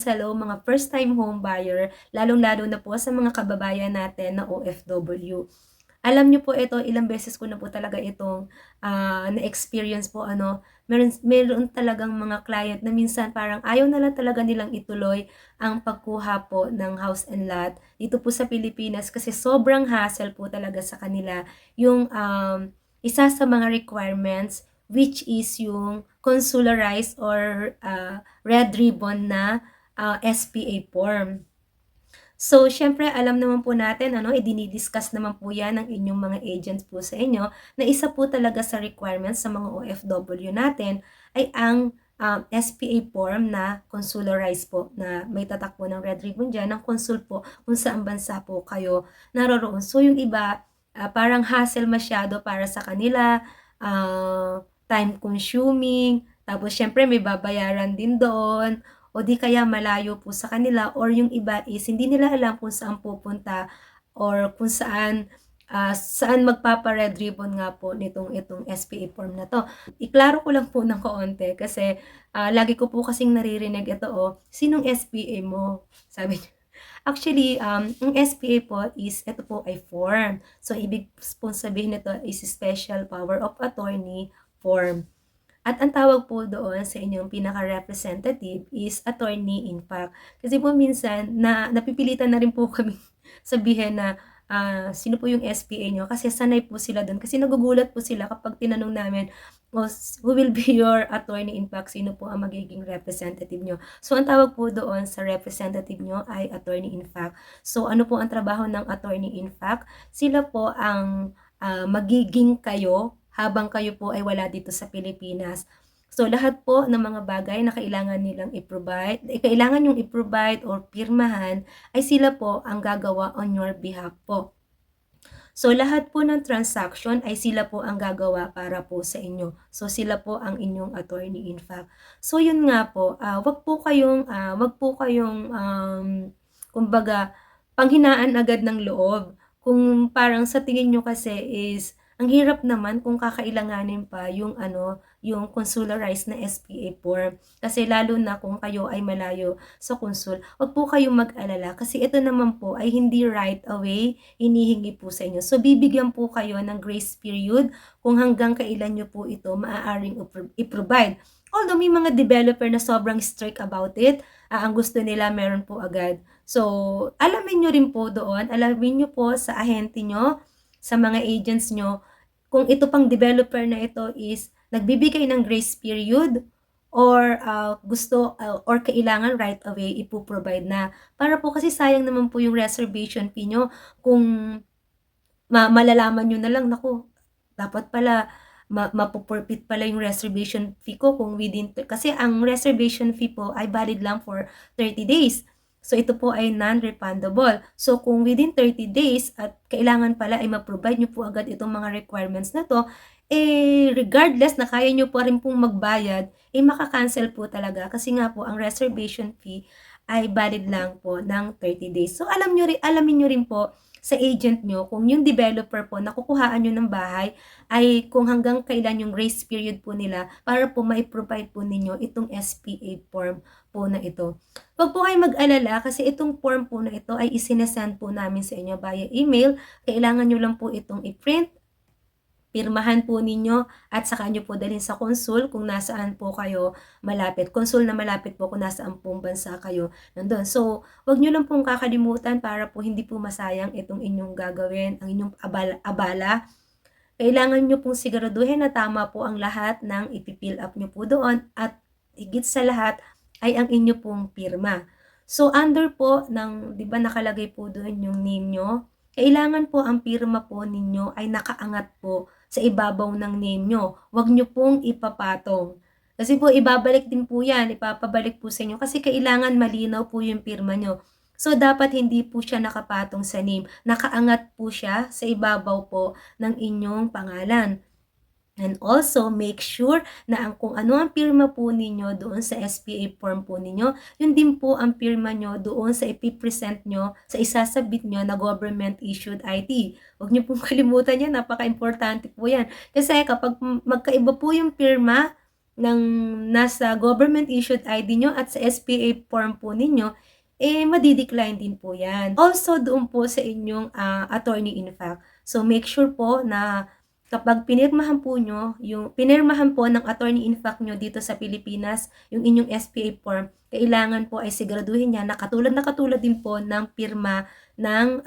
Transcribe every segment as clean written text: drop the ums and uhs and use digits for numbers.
Hello mga first time home buyer, lalong-lalo na po sa mga kababayan natin na OFW. Alam niyo po ito, ilang beses ko na po talaga itong, na-experience po ano, meron talagang mga client na minsan parang ayaw na lang talaga nilang ituloy ang pagkuha po ng house and lot dito po sa Pilipinas kasi sobrang hassle po talaga sa kanila yung, isa sa mga requirements which is yung consularized or, red ribbon na SPA form. So, siyempre alam naman po natin ano, idini-discuss naman po 'yan ng inyong mga agents po sa inyo na isa po talaga sa requirements sa mga OFW natin ay ang, SPA form na consularized po na may tatak po ng red ribbon diyan ng consul po kung saang bansa po kayo naroroon. So, yung iba, parang hassle masyado para sa kanila, time consuming, tapos siyempre may babayaran din doon o di kaya malayo po sa kanila or yung iba is hindi nila alam kung saan pupunta or kung saan magpapa-red ribbon nga po itong SPA form na 'to. Iklaro ko lang po ng kaunti kasi, lagi ko po kasing naririnig ito, "Oh, sinong SPA mo?" Sabi niya. Actually, ang SPA po is ito po ay form. So, ibig pong sabihin nito is Special Power of Attorney form. At ang tawag po doon sa inyong pinaka-representative is attorney in fact. Kasi po minsan na napipilitan na rin po kami sabihin na, sino po yung SPA niyo kasi sanay po sila do'n. Kasi nagugulat po sila kapag tinanong namin, "Oh, who will be your attorney in fact? Sino po ang magiging representative niyo?" So, ang tawag po doon sa representative niyo ay attorney in fact. So, ano po ang trabaho ng attorney in fact? Sila po ang, magiging kayo habang kayo po ay wala dito sa Pilipinas. So, lahat po ng mga bagay na kailangan nilang kailangan niyong i-provide or pirmahan ay sila po ang gagawa on your behalf po. So, lahat po ng transaction ay sila po ang gagawa para po sa inyo. So, sila po ang inyong attorney in fact. So, yun nga po, 'wag po kayong, kumbaga panghinaan agad ng loob. Kung parang sa tingin niyo kasi is ang hirap naman kung kakailanganin pa yung ano, yung consularized na SPA form. Kasi lalo na kung kayo ay malayo sa konsul, 'wag po kayong mag-alala kasi ito naman po ay hindi right away hinihingi po sa inyo. So, bibigyan po kayo ng grace period kung hanggang kailan niyo po ito maaaring i-provide. Although may mga developer na sobrang strict about it, ang gusto nila meron po agad. So, alamin niyo rin po doon, alamin niyo po sa ahente niyo, sa mga agents niyo, kung ito pang developer na ito is nagbibigay ng grace period or, or kailangan right away ipo-provide na. Para po kasi sayang naman po yung reservation fee niyo kung malalaman niyo na lang, naku, dapat pala mapo-forfeit pala yung reservation fee ko kung kasi ang reservation fee po ay valid lang for 30 days. So, ito po ay non-refundable. So, kung within 30 days at kailangan pala ay ma-provide niyo po agad itong mga requirements na 'to, regardless na kaya niyo pa rin pong magbayad, maka-cancel po talaga kasi nga po ang reservation fee ay valid lang po ng 30 days. So, alamin niyo rin po sa agent niyo kung yung developer po na kukuhaan niyo ng bahay ay kung hanggang kailan yung grace period po nila para po mai-provide po ninyo itong SPA form po na ito. Huwag po kayong mag-alala kasi itong form po na ito ay po namin sa inyo via email. Kailangan niyo lang po itong i-print, pirmahan po ninyo at saka niyo po dalhin sa konsul kung nasaan po kayo malapit. Konsul na malapit po kung nasaan pong bansa kayo nandun. So, wag niyo lang pong kakalimutan para po hindi po masayang itong inyong gagawin, ang inyong abala. Kailangan niyo pong siguraduhin na tama po ang lahat ng ipi-fill up niyo po doon at higit sa lahat ay ang inyo pong pirma. So, under po ng 'di ba nakalagay po doon yung name niyo, kailangan po ang pirma po ninyo ay nakaangat po sa ibabaw ng name niyo. Huwag niyo pong ipapatong. Kasi po ibabalik din po 'yan, ipapabalik po sa inyo kasi kailangan malinaw po yung pirma niyo. So, dapat hindi po siya nakapatong sa name, nakaangat po siya sa ibabaw po ng inyong pangalan. And also, make sure na kung ano ang pirma po ninyo doon sa SPA form po ninyo, yun din po ang pirma nyo doon sa ipipresent nyo, sa isasabit nyo na government issued ID. Huwag nyo pong kalimutan yan, napaka-importante po yan. Kasi kapag magkaiba po yung pirma, nasa government issued ID nyo at sa SPA form po ninyo, madi-decline din po yan. Also, doon po sa inyong attorney in fact. So, make sure po na kapag pinirmahan po ng attorney in fact nyo dito sa Pilipinas, yung inyong SPA form, kailangan po ay siguraduhin niya na katulad din po ng pirma ng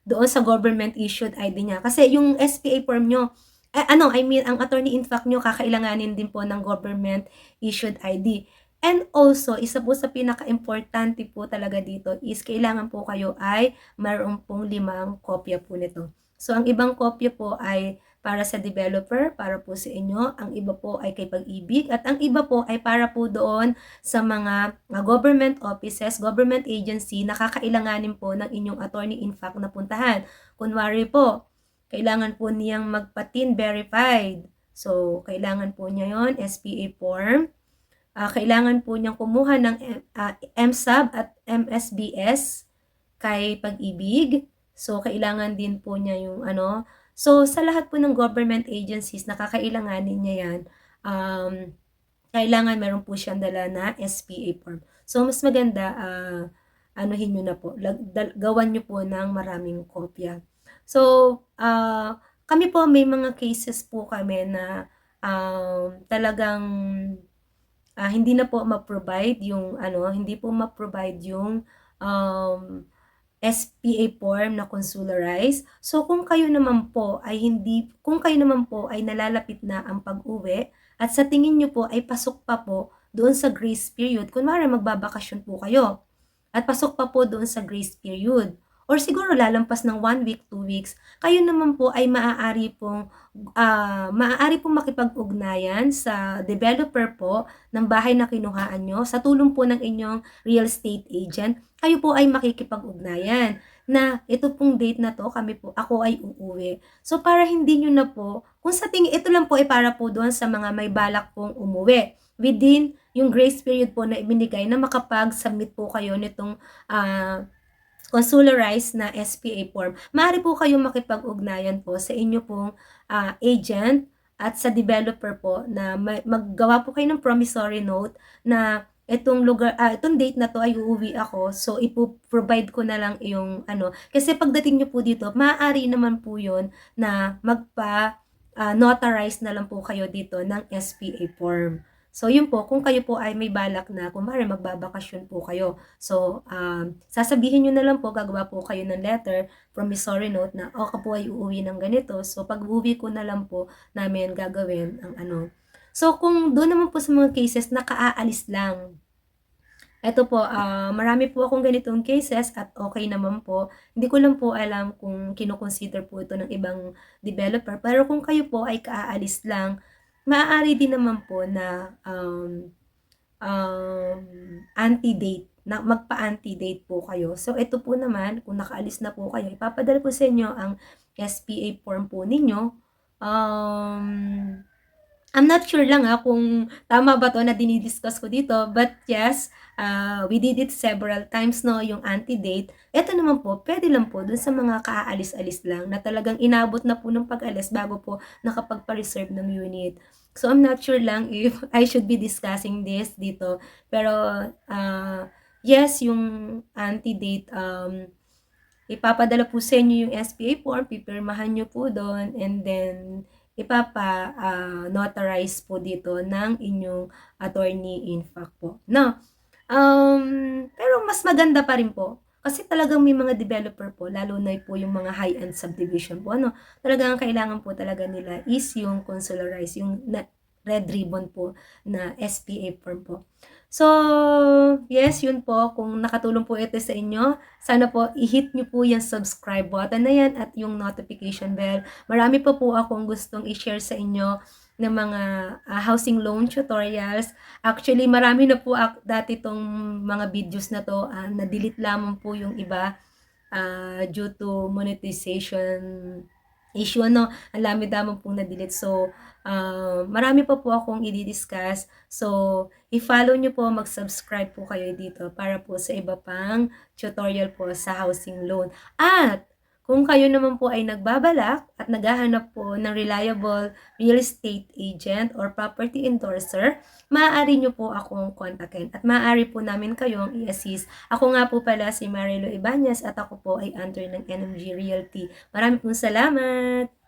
doon sa government issued ID niya. Kasi yung SPA form nyo, ang attorney in fact nyo, kakailanganin din po ng government issued ID. And also, isa po sa pinaka-importante po talaga dito is kailangan po kayo ay mayroon pong 5 kopya po nito. So, ang ibang kopya po ay para sa developer, para po sa inyo, ang iba po ay kay Pag-ibig, at ang iba po ay para po doon sa mga government offices, government agency na kakailanganin po ng inyong attorney in fact na puntahan. Kunwari po, kailangan po niyang magpa-TIN verified. So, kailangan po niya yon SPA form. Kailangan po niyang kumuha ng MSAB at MSBS kay Pag-ibig. So, kailangan din po niya yung So, sa lahat po ng government agencies na kakailanganin niya yan, kailangan meron po siyang dala na SPA form. So, mas maganda, anuhin nyo na po, gawan nyo po ng maraming kopya. So, kami po, may mga cases po kami na talagang hindi na po ma-provide yung hindi po ma-provide yung SPA form na consularized. So, kung kayo naman po ay nalalapit na ang pag-uwi at sa tingin nyo po ay pasok pa po doon sa grace period, kunwari magbabakasyon po kayo at pasok pa po doon sa grace period, or siguro lalampas ng 1 week, 2 weeks, kayo naman po ay maaari pong makipag-ugnayan sa developer po ng bahay na kinuhaan nyo sa tulong po ng inyong real estate agent. Kayo po ay makikipag-ugnayan na ito pong date na to, ako ay uuwi. So, para hindi nyo na po, kung sa tingin, ito lang po ay para po doon sa mga may balak pong umuwi within yung grace period po na ibinigay na makapag-submit po kayo nitong consularized na SPA form. Maaari po kayong makipag-ugnayan po sa inyo pong agent at sa developer po na maggawa po kayo ng promissory note na itong date na to ay uuwi ako, so ipo-provide ko na lang yung kasi pagdating nyo po dito, maaari naman po yun na notarize na lang po kayo dito ng SPA form. So, yun po, kung kayo po ay may balak na, kumare magbabakasyon po kayo. So, sasabihin nyo na lang po, gagawa po kayo ng letter, promissory note na, ako po ay uuwi ng ganito. So, pag uwi ko na lang po namin gagawin ang So, kung doon naman po sa mga cases na kaaalis lang, eto po, marami po akong ganitong cases at okay naman po. Hindi ko lang po alam kung kino-consider po ito ng ibang developer. Pero kung kayo po ay kaalis lang, maaari din naman po na anti-date, na magpa-anti-date po kayo. So, ito po naman, kung nakaalis na po kayo, ipapadala po sa inyo ang SPA form po ninyo. I'm not sure lang kung tama ba to na dinidiscuss ko dito, but yes, we did it several times, no, yung anti-date. Ito naman po, pwede lang po dun sa mga kaalis-alis lang na talagang inabot na po ng pag-alis bago po nakapagpa-reserve ng unit. So, I'm not sure lang if I should be discussing this dito. Pero, yes, yung anti-date, ipapadala po sa inyo yung SPA form, pipirmahan nyo po doon, and then, notarize po dito ng inyong attorney in fact po. No? Pero mas maganda pa rin po. Kasi talagang may mga developer po, lalo na po yung mga high-end subdivision po, talagang kailangan po talaga nila is yung consularized, yung red ribbon po na SPA form po. So, yes, yun po. Kung nakatulong po ito sa inyo, sana po i-hit nyo po yung subscribe button na yan at yung notification bell. Marami pa po akong gustong i-share sa inyo ng mga housing loan tutorials. Actually, marami na po dati itong mga videos na to. Na-delete lamang po yung iba due to monetization issue. Ang dami damang pong na-delete. So, marami pa po akong i-discuss. So, i-follow nyo po, mag-subscribe po kayo dito para po sa iba pang tutorial po sa housing loan. At, Kung kayo naman po ay nagbabalak at naghahanap po ng reliable real estate agent or property endorser, maaari nyo po akong kontakin at maaari po namin kayong i-assist. Ako nga po pala si Marilo Ibanez at ako po ay under ng NMG Realty. Maraming pong salamat!